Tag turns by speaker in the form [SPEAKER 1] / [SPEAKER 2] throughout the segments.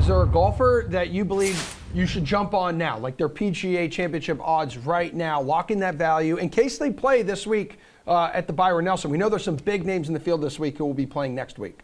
[SPEAKER 1] Is there a golfer that you believe you should jump on now, like their PGA Championship odds right now, lock in that value in case they play this week at the Byron Nelson? We know there's some big names in the field this week who will be playing next week.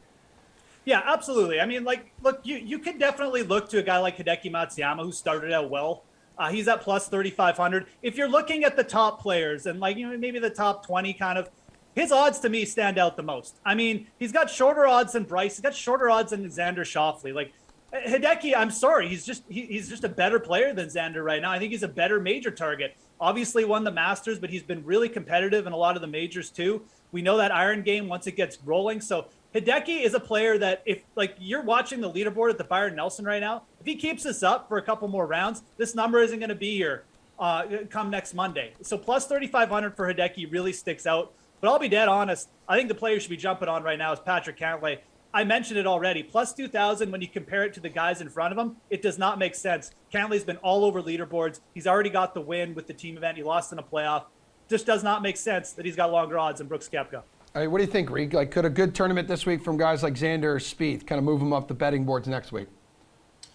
[SPEAKER 2] Yeah, absolutely. I mean, like, look, you could definitely look to a guy like Hideki Matsuyama, who started out well. He's at plus 3,500. If you're looking at the top players and, like, maybe the top 20 kind of, his odds to me stand out the most. I mean, he's got shorter odds than Bryce. He's got shorter odds than Xander Schauffele. Like, Hideki, I'm sorry, he's just a better player than Xander right now. I think he's a better major target. Obviously won the Masters, but he's been really competitive in a lot of the majors too. We know that iron game once it gets rolling. So Hideki is a player that, if like you're watching the leaderboard at the Byron Nelson right now, if he keeps this up for a couple more rounds, this number isn't going to be here come next Monday. So plus 3,500 for Hideki really sticks out. But I'll be dead honest, I think the player you should be jumping on right now is Patrick Cantlay. I mentioned it already. Plus 2,000, when you compare it to the guys in front of him, it does not make sense. Cantlay's been all over leaderboards. He's already got the win with the team event. He lost in a playoff. Just does not make sense that he's got longer odds than Brooks Koepka.
[SPEAKER 1] All right, what do you think, Reid? Like, could a good tournament this week from guys like Xander or Spieth kind of move them up the betting boards next week?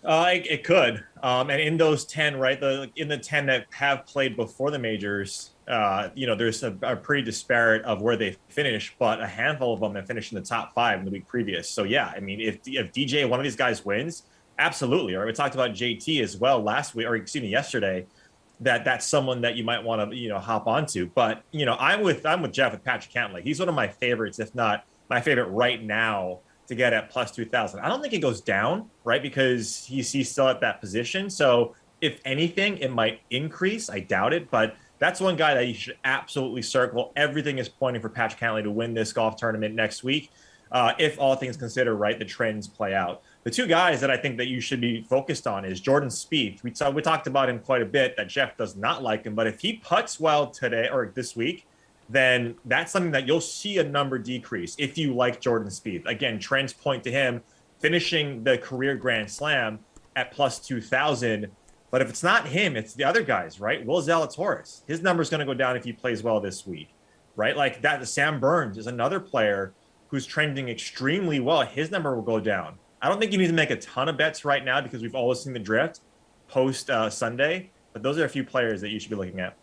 [SPEAKER 3] It could. And in those 10, right, in the 10 that have played before the majors, there's a pretty disparate of where they finish, but a handful of them have finished in the top 5 in the week previous. So, yeah, I mean, if DJ, one of these guys wins, absolutely. Right? We talked about JT as well yesterday, that's someone that you might want to, hop onto. But, I'm with Geoff with Patrick Cantlay. He's one of my favorites, if not my favorite right now, to get at plus 2,000. I don't think it goes down, right? Because he's still at that position. So if anything, it might increase. I doubt it, but that's one guy that you should absolutely circle. Everything is pointing for Patrick Cantlay to win this golf tournament next week. If all things considered, right, the trends play out. The two guys that I think that you should be focused on is Jordan Spieth. We talked about him quite a bit, that Geoff does not like him, but if he putts well today or this week, then that's something that you'll see a number decrease if you like Jordan Spieth. Again, trends point to him finishing the career Grand Slam at plus 2,000. But if it's not him, it's the other guys, right? Will Zalatoris, his number's going to go down if he plays well this week, right? Like that, Sam Burns is another player who's trending extremely well. His number will go down. I don't think you need to make a ton of bets right now because we've always seen the drift post Sunday, but those are a few players that you should be looking at.